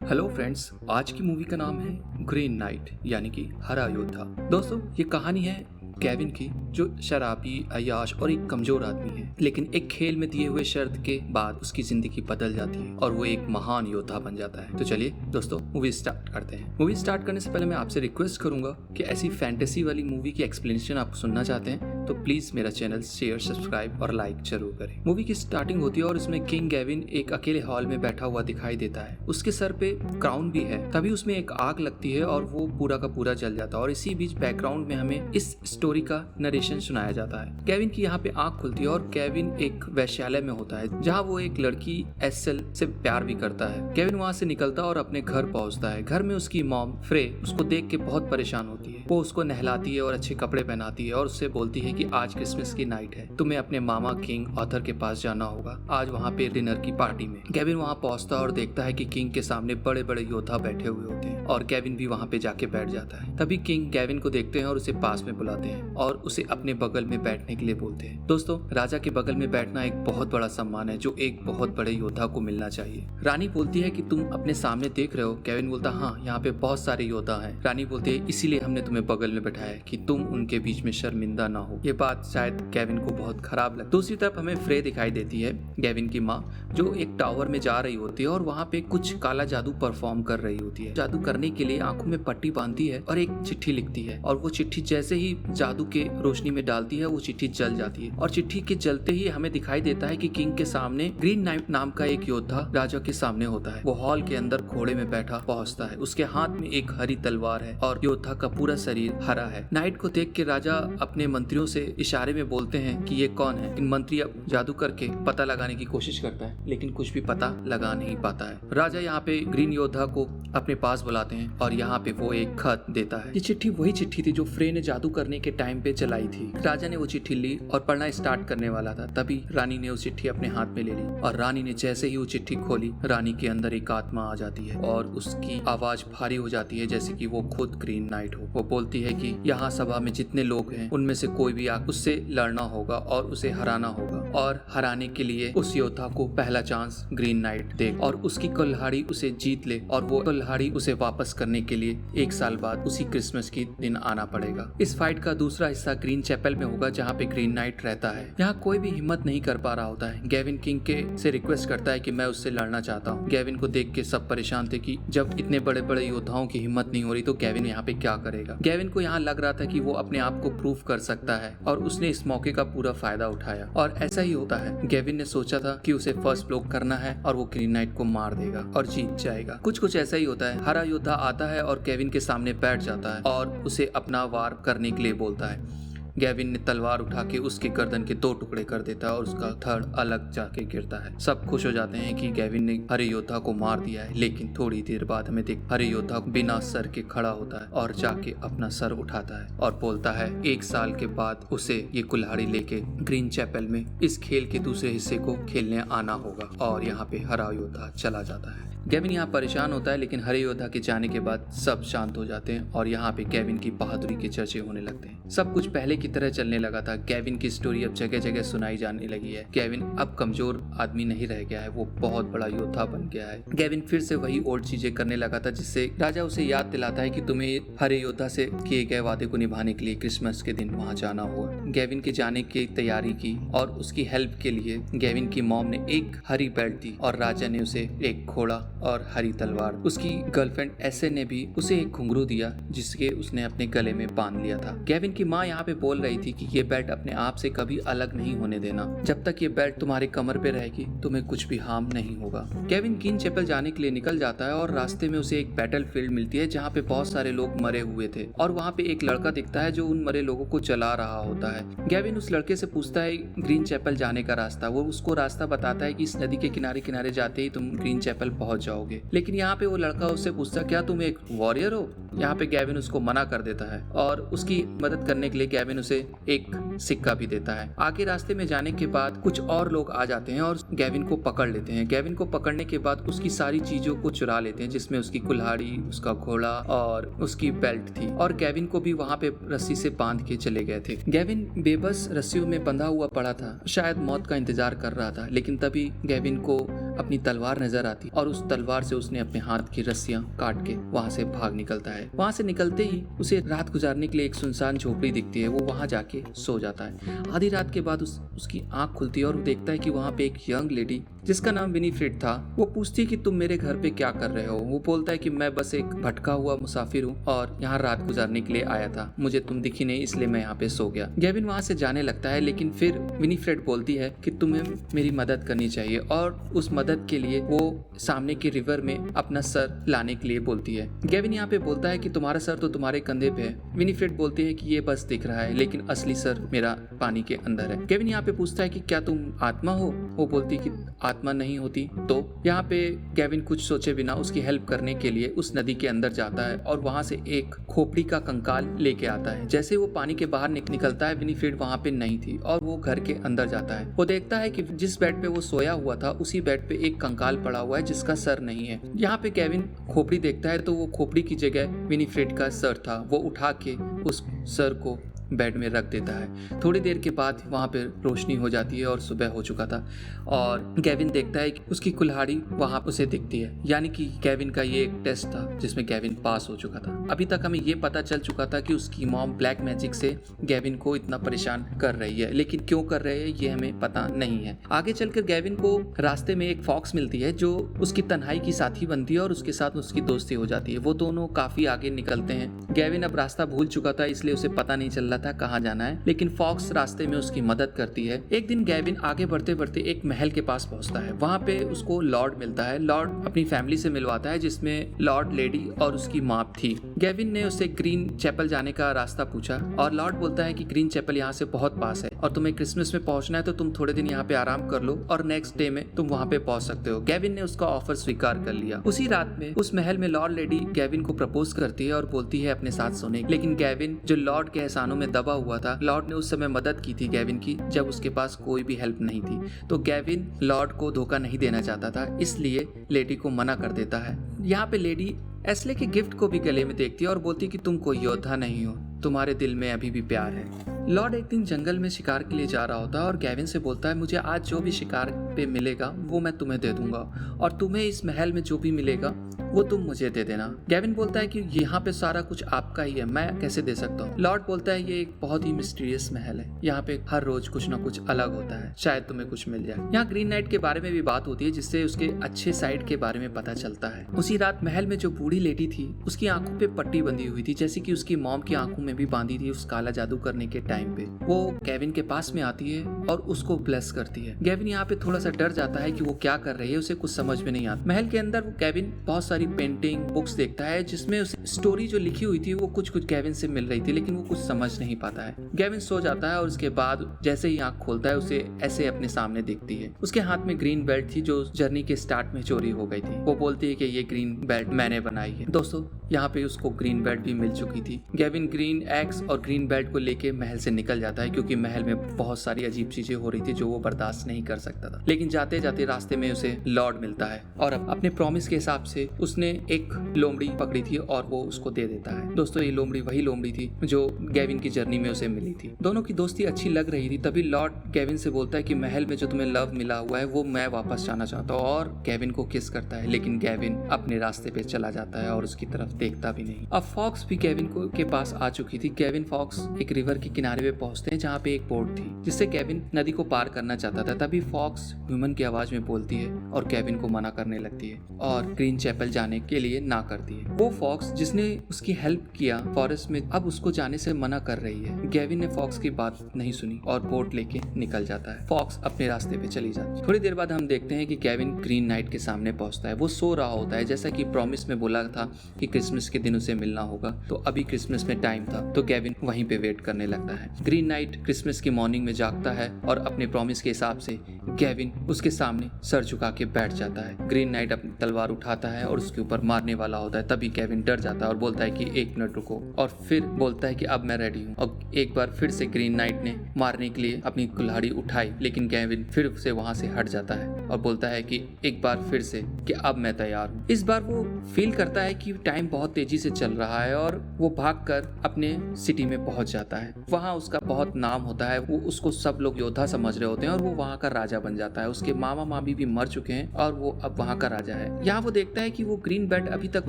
Hello friends, आज की movie का नाम है ग्रीन नाइट यानी कि हरा योद्धा। दोस्तों, ये कहानी है केविन की, जो शराबी, अय्याश और एक कमजोर आदमी है, लेकिन एक खेल में दिए हुए शर्त के बाद उसकी जिंदगी बदल जाती है और वो एक महान योद्धा बन जाता है। तो चलिए दोस्तों, मूवी स्टार्ट करते हैं। मूवी स्टार्ट करने से पहले मैं आपसे रिक्वेस्ट करूंगा कि ऐसी फैंटेसी वाली मूवी की एक्सप्लेनेशन आप सुनना चाहते हैं तो प्लीज मेरा चैनल शेयर, सब्सक्राइब और लाइक जरूर करें। मूवी की स्टार्टिंग होती है और उसमें किंग गेविन एक अकेले हॉल में बैठा हुआ दिखाई देता है। उसके सर पे क्राउन भी है। तभी उसमें एक आग लगती है और वो पूरा का पूरा जल जाता है और इसी बीच बैकग्राउंड में हमें इस स्टोरी का नरेशन सुनाया जाता है। केविन की यहाँ पे आंख खुलती है और केविन एक वैश्यालय में होता है जहाँ वो एक लड़की एसेल से प्यार भी करता है। केविन वहाँ से निकलता और अपने घर पहुँचता है। घर में उसकी मॉम फ्रे उसको देख के बहुत परेशान होती है। वो उसको नहलाती है और अच्छे कपड़े पहनाती है और उससे बोलती है कि आज क्रिसमस की नाइट है, तुम्हें अपने मामा किंग ऑथर के पास जाना होगा आज वहाँ पे डिनर की पार्टी में। केविन वहाँ पहुँचता और देखता है कि किंग के सामने बड़े बड़े योद्धा बैठे हुए होते हैं और केविन भी वहाँ पे जाके बैठ जाता है। तभी किंग केविन को देखते हैं और उसे पास में बुलाते हैं और उसे अपने बगल में बैठने के लिए बोलते हैं। दोस्तों, राजा के बगल में बैठना एक बहुत बड़ा सम्मान है जो एक बहुत बड़े योद्धा को मिलना चाहिए। रानी बोलती है कि तुम अपने सामने देख रहे हो। केविन बोलता हाँ, यहाँ पे बहुत सारे योद्धा हैं। रानी बोलती है इसीलिए हमने तुम्हें बगल में बैठाया है कि तुम उनके बीच में शर्मिंदा ना हो। ये बात शायद केविन को बहुत खराब लगे। दूसरी तरफ हमें फ्रे दिखाई देती है, केविन की माँ, जो एक टावर में जा रही होती है और वहाँ पे कुछ काला जादू परफॉर्म कर रही होती है। जादू करने के लिए आंखों में पट्टी बांधती है और एक चिट्ठी लिखती है और वो चिट्ठी जैसे ही जादू के रोशनी में डालती है वो चिट्ठी जल जाती है और चिट्ठी के जलते ही हमें दिखाई देता है कि किंग के सामने ग्रीन नाइट नाम का एक योद्धा राजा के सामने होता है। वो हॉल के अंदर घोड़े में बैठा पहुंचता है। उसके हाथ में एक हरी तलवार है और योद्धा का पूरा शरीर हरा है। नाइट को देख के राजा अपने मंत्रियों से इशारे में बोलते हैं कि ये कौन है। इन मंत्री अब जादू करके पता लगाने की कोशिश करता है लेकिन कुछ भी पता लगा नहीं पाता है। राजा यहाँ पे ग्रीन योद्धा को अपने पास बुलाते हैं और यहाँ पे वो एक खत देता है। ये चिट्ठी वही चिट्ठी थी जो फ्रे ने जादू करने के टाइम पे चलाई थी। राजा ने वो चिट्ठी ली और पढ़ना स्टार्ट करने वाला था, तभी रानी ने वो चिट्ठी अपने हाथ में ले ली और रानी ने जैसे ही वो चिट्ठी खोली, रानी के अंदर एक आत्मा आ जाती है और उसकी आवाज भारी हो जाती है जैसे कि वो खुद ग्रीन नाइट हो। वो बोलती है कि यहाँ सभा में जितने लोग हैं उनमें से कोई भी उससे लड़ना होगा और उसे हराना होगा और हराने के लिए उस योद्धा को पहला चांस ग्रीन नाइट दे और उसकी कुल्हाड़ी उसे जीत ले और वो कुल्हाड़ी उसे वापस करने के लिए 1 साल बाद उसी क्रिसमस की दिन आना पड़ेगा। इस फाइट का दूसरा हिस्सा ग्रीन चैपल में होगा जहाँ पे ग्रीन नाइट रहता है। यहाँ कोई भी हिम्मत नहीं कर पा रहा होता है। गेविन किंग के से रिक्वेस्ट करता है कि मैं उससे लड़ना चाहता हूँ। गेविन को देख के सब परेशान थे कि जब इतने बड़े बड़े योद्धाओं की हिम्मत नहीं हो रही तो गेविन यहाँ पे क्या करेगा। गेविन को यहाँ लग रहा था कि वो अपने आप को प्रूव कर सकता है और उसने इस मौके का पूरा फायदा उठाया और ऐसा ही होता है। गेविन ने सोचा था कि उसे फर्स्ट ब्लो करना है और वो ग्रीन नाइट को मार देगा और जीत जाएगा। कुछ ऐसा ही होता है। हरा योद्धा आता है और केविन के सामने बैठ जाता है और उसे अपना वार करने के लिए बोलता है। गेविन ने तलवार उठा के उसके गर्दन के 2 टुकड़े कर देता है और उसका धड़ अलग जाके गिरता है। सब खुश हो जाते हैं कि गेविन ने हरे योद्धा को मार दिया है, लेकिन थोड़ी देर बाद हमें देख हरे योद्धा बिना सर के खड़ा होता है और जाके अपना सर उठाता है और बोलता है 1 साल के बाद उसे ये कुल्हाड़ी लेके ग्रीन चैपल में इस खेल के दूसरे हिस्से को खेलने आना होगा और यहाँ पे हरा योद्धा चला जाता है। गेविन यहाँ परेशान होता है लेकिन हरे योद्धा के जाने के बाद सब शांत हो जाते हैं और यहाँ पे गेविन की बहादुरी के चर्चे होने लगते हैं। सब कुछ पहले की तरह चलने लगा था। गेविन की स्टोरी अब जगह जगह सुनाई जाने लगी है। गेविन अब कमजोर आदमी नहीं रह गया है, वो बहुत बड़ा योद्धा बन गया है। गेविन फिर से वही ओल्ड चीजें करने लगा था जिससे राजा उसे याद दिलाता है कि तुम्हें हरे योद्धा से किए गए वादे को निभाने के लिए क्रिसमस के दिन वहाँ जाना होगा। गेविन के जाने की तैयारी की और उसकी हेल्प के लिए गेविन की मॉम ने एक हरी बेल्ट दी और राजा ने उसे एक घोड़ा और हरी तलवार। उसकी गर्लफ्रेंड एसे ने भी उसे एक घुंघरू दिया जिसके उसने अपने गले में बांध लिया था। गेविन की माँ यहाँ पे बोल रही थी कि ये बेल्ट अपने आप से कभी अलग नहीं होने देना। जब तक ये बेल्ट तुम्हारे कमर पे रहेगी तुम्हें कुछ भी हार्म नहीं होगा। गेविन ग्रीन चैपल जाने के लिए निकल जाता है और रास्ते में उसे एक बैटल फील्ड मिलती है जहाँ पे बहुत सारे लोग मरे हुए थे और वहाँ पे एक लड़का दिखता है जो उन मरे लोगों को जला रहा होता है। गेविन उस लड़के से पूछता है ग्रीन चैपल जाने का रास्ता। वो उसको रास्ता बताता है कि इस नदी के किनारे किनारे जाते ही तुम ग्रीन चैपल पहुंच जाओगे। लेकिन यहाँ पे वो लड़का उससे पूछता क्या तुम एक वॉरियर हो? यहाँ पे गैविन उसको मना कर देता है और उसकी मदद करने के लिए गैविन उसे एक सिक्का भी देता है। आगे रास्ते में जाने के बाद कुछ और लोग आ जाते हैं और गैविन को पकड़ लेते हैं। गैविन को पकड़ने के बाद उसकी सारी चीजों को चुरा लेते हैं, जिसमें उसकी कुल्हाड़ी, उसका घोड़ा और उसकी बेल्ट थी, और गैविन को भी वहाँ पे रस्सी से बांध के चले गए थे। गैविन बेबस रस्सियों में बंधा हुआ पड़ा था, शायद मौत का इंतजार कर रहा था, लेकिन तभी गैविन को अपनी तलवार नजर आती और उस तलवार से उसने अपने हाथ की रस्सियां काट के वहां से भाग निकलता है। वहां से निकलते ही उसे रात गुजारने के लिए एक सुनसान झोपड़ी दिखती है। वो वहां जाके सो जाता है। आधी रात के बाद उसकी आंख खुलती है और वो देखता है कि वहां पे एक यंग लेडी जिसका नाम विनीफ्रेड था, वो पूछती है कि तुम मेरे घर पे क्या कर रहे हो। वो बोलता है कि मैं बस एक भटका हुआ मुसाफिर हूँ और यहाँ रात गुजारने के लिए आया था, मुझे तुम दिखी नहीं इसलिए मैं यहाँ पे सो गया। गैविन वहां से जाने लगता है, लेकिन फिर विनीफ्रेड बोलती है कि तुम्हें मेरी मदद करनी चाहिए और उस मदद के लिए वो सामने के रिवर में अपना सर लाने के लिए बोलती है। गैविन यहाँ पे बोलता है कि तुम्हारा सर तो तुम्हारे कंधे पे है। विनीफ्रेड बोलती है कि ये बस दिख रहा है, लेकिन असली सर मेरा पानी के अंदर है। गैविन यहाँ पे पूछता है कि क्या तुम आत्मा हो। वो बोलती है कि आत्मा नहीं होती। तो यहाँ पे गैविन कुछ सोचे बिना उसकी हेल्प करने के लिए उस नदी के अंदर जाता है और वहां से एक खोपड़ी का कंकाल लेके आता है। जैसे वो पानी के बाहर निकलता है, विनीफ्रेड वहां पे नहीं थी और वो घर के अंदर जाता है। वो देखता है कि जिस बेड पे वो सोया हुआ था उसी बेड पे एक कंकाल पड़ा हुआ है जिसका सर नहीं है। यहाँ पे गैविन खोपड़ी देखता है तो वो खोपड़ी की जगह विनीफ्रेड का सर था। वो उठा के उस सर को बेड में रख देता है। थोड़ी देर के बाद वहाँ पे रोशनी हो जाती है और सुबह हो चुका था और गैविन देखता है कि उसकी कुल्हाड़ी वहाँ उसे दिखती है, यानी कि गैविन का ये एक टेस्ट था जिसमें गैविन पास हो चुका था। अभी तक हमें ये पता चल चुका था कि उसकी मॉम ब्लैक मैजिक से गैविन को इतना परेशान कर रही है, लेकिन क्यों कर रहे हैं ये हमें पता नहीं है। आगे चलकर गैविन को रास्ते में एक फॉक्स मिलती है जो उसकी तन्हाई की साथी बनती है और उसके साथ उसकी दोस्ती हो जाती है। वो दोनों काफी आगे निकलते हैं। गैविन अब रास्ता भूल चुका था इसलिए उसे पता नहीं चल रहा था कहाँ जाना है, लेकिन फॉक्स रास्ते में उसकी मदद करती है। एक दिन गैविन आगे बढ़ते बढ़ते एक महल के पास पहुंचता है। वहाँ पे उसको लॉर्ड मिलता है। लॉर्ड अपनी फैमिली से मिलवाता है जिसमें लॉर्ड, लेडी और उसकी माँ थी। गैविन ने उससे ग्रीन चैपल जाने का रास्ता पूछा और लॉर्ड बोलता है कि ग्रीन चैपल यहाँ से बहुत पास है और तुम्हें क्रिसमस में पहुंचना है तो तुम थोड़े दिन यहाँ पे आराम कर लो और नेक्स्ट डे में तुम वहाँ पे पहुंच सकते हो। गैविन ने उसका ऑफर स्वीकार कर लिया। उसी रात में उस महल में लॉर्ड लेडी गैविन को प्रपोज करती है और बोलती है अपने साथ सोने, लेकिन गैविन जो लॉर्ड के एहसानों में दबा हुआ था, लॉर्ड ने उस समय मदद की थी गैविन की जब उसके पास कोई भी हेल्प नहीं थी, तो गैविन लॉर्ड को धोखा नहीं देना चाहता था, इसलिए लेडी को मना कर देता है। यहाँ पे लेडी एस्ले के गिफ्ट को भी गले में देखती है और बोलती है कि तुम कोई योद्धा नहीं हो, तुम्हारे दिल में अभी भी प्यार है। लॉर्ड एक दिन जंगल में शिकार के लिए जा रहा होता है और गैविन से बोलता है मुझे आज जो भी शिकार पे मिलेगा वो मैं तुम्हें दे दूंगा और तुम्हें इस महल में जो भी मिलेगा वो तुम मुझे दे देना। गैविन बोलता है कि यहाँ पे सारा कुछ आपका ही है, मैं कैसे दे सकता हूँ। लॉर्ड बोलता है ये एक बहुत ही मिस्टीरियस महल है, यहाँ पे हर रोज कुछ ना कुछ अलग होता है, शायद तुम्हें कुछ मिल जाए। यहाँ ग्रीन नाइट के बारे में भी बात होती है जिससे उसके अच्छे साइड के बारे में पता चलता है। उसी रात महल में जो बूढ़ी लेडी थी उसकी आंखों पे पट्टी बंधी हुई थी, जैसे कि उसकी मॉम की आंखों में भी बांधी थी उस काला जादू करने के टाइम पे। वो गैविन के पास में आती है और उसको ब्लेस करती है। गैविन यहाँ पे थोड़ा सा डर जाता है कि वो क्या कर रही है, उसे कुछ समझ में नहीं आता। महल के अंदर गैविन बहुत सारी पेंटिंग बुक्स देखता है जिसमें स्टोरी जो लिखी हुई थी वो कुछ गैविन से मिल रही थी, लेकिन वो कुछ समझ नहीं पाता है। गैविन सो जाता है और उसके बाद जैसे ही आंख खोलता है उसे ऐसे अपने सामने दिखती है। उसके हाथ में ग्रीन बेल्ट थी जो जर्नी के स्टार्ट में चोरी हो गई थी। वो बोलती है कि ये ग्रीन बेल्ट मैंने बनाई है। दोस्तों यहाँ पे उसको ग्रीन बेल्ट भी मिल चुकी थी। गैविन ग्रीन एक्स और ग्रीन बेल्ट को लेके महल से निकल जाता है क्योंकि महल में बहुत सारी अजीब चीजें हो रही थी जो वो बर्दाश्त नहीं कर सकता था। लेकिन जाते जाते रास्ते में उसे लॉर्ड मिलता है और अपने प्रॉमिस के हिसाब से उसने एक लोमड़ी पकड़ी थी और वो उसको दे देता है। दोस्तों ये लोमड़ी वही लोमड़ी थी जो गैविन की जर्नी में उसे मिली थी। दोनों की दोस्ती अच्छी लग रही थी। तभी लॉर्ड गैविन से बोलता है कि महल में जो तुम्हें लव मिला हुआ है वो मैं वापस जाना चाहता हूँ और गैविन को किस करता है, लेकिन गैविन अपने रास्ते पे चला जाता है और उसकी तरफ देखता भी नहीं। अब फॉक्स भी गैविन के पास आ चुकी थी। गैविन फॉक्स एक रिवर के किनारे पे पहुंचते हैं जहाँ पे एक बोट थी जिससे गैविन नदी को पार करना चाहता था। तभी फॉक्स ह्यूमन की आवाज में बोलती है और गैविन को मना करने लगती है और ग्रीन चैपल जाने के लिए ना करती है। वो फॉक्स जिसने उसकी हेल्प किया फॉरेस्ट में अब उसको जाने से मना कर रही है। गैविन ने फॉक्स की बात नहीं सुनी और बोट लेके निकल जाता है। फॉक्स अपने रास्ते पे चली जाती है। थोड़ी देर बाद हम देखते हैं कि गैविन ग्रीन नाइट के सामने पहुंचता है। वो सो रहा होता है जैसा कि प्रॉमिस में बोला था कि क्रिसमस के दिन उसे मिलना होगा, तो अभी क्रिसमस में टाइम था तो गैविन वहीं पे वेट करने लगता है। ग्रीन नाइट क्रिसमस की मॉर्निंग में जागता है और अपने प्रॉमिस के हिसाब से गेविन उसके सामने सर झुका के बैठ जाता है। ग्रीन नाइट अपनी तलवार उठाता है और उसके ऊपर मारने वाला होता है, तभी गेविन डर जाता है और बोलता है कि 1 मिनट रुको, और फिर बोलता है कि अब मैं रेडी हूँ। और एक बार फिर से ग्रीन नाइट ने मारने के लिए अपनी कुल्हाड़ी उठाई, लेकिन गेविन फिर से वहां से हट जाता है और बोलता है कि एक बार फिर से कि अब मैं तैयार हूँ। इस बार वो फील करता है कि टाइम बहुत तेजी से चल रहा है और वो भागकर अपने सिटी में पहुंच जाता है। वहां उसका बहुत नाम होता है, वो उसको सब लोग योद्धा समझ रहे होते हैं और वो वहां का राजा बन जाता है। उसके मामा मामी भी मर चुके हैं और वो अब वहां का राजा है। यहाँ वो देखता है कि वो ग्रीन बेड अभी तक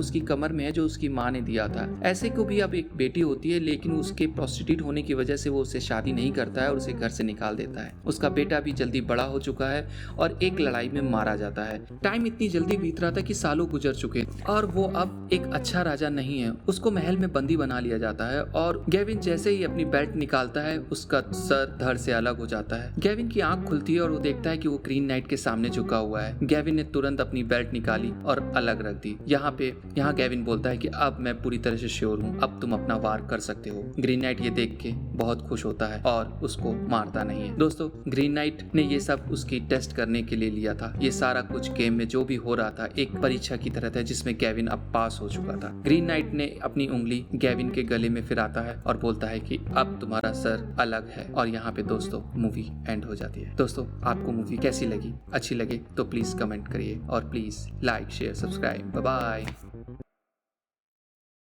उसकी कमर में है जो उसकी माँ ने दिया था। ऐसे को भी अब एक बेटी होती है, लेकिन उसके प्रोस्टिट्यूट होने की वजह से वो उससे शादी नहीं करता है और उसे घर से निकाल देता है। उसका बेटा भी जल्दी बड़ा हो चुका है और एक लड़ाई में मारा जाता है। टाइम इतनी जल्दी बीत रहा था कि सालों गुजर चुके और वो अब एक अच्छा राजा नहीं है। उसको महल में बंदी बना लिया जाता है और गेविन जैसे ही अपनी बेल्ट निकालता है उसका सर धड़ से अलग हो जाता है। गेविन की आंख खुलती है और वो देखता है कि वो ग्रीन नाइट के सामने झुका हुआ है। गेविन ने तुरंत अपनी बेल्ट निकाली और अलग रख दी। यहाँ गेविन बोलता है कि अब मैं पूरी तरह से श्योर हूँ, अब तुम अपना वार कर सकते हो। ग्रीन नाइट ये देख के बहुत खुश होता है और उसको मारता नहीं है। दोस्तों, ग्रीन नाइट ने ये सब उसकी टेस्ट करने के लिए लिया था। ये सारा कुछ गेम में जो भी हो रहा था एक परीक्षा की तरह था जिसमें गेविन अब पास हो चुका था। ग्रीन नाइट ने अपनी उंगली गेविन के गले में फिराता है और बोलता है कि अब तुम्हारा सर अलग है। और यहाँ पे दोस्तों मूवी एंड हो जाती है। दोस्तों, आपको मूवी कैसी लगी? अच्छी लगे तो प्लीज कमेंट करिए और please like share subscribe. Bye bye.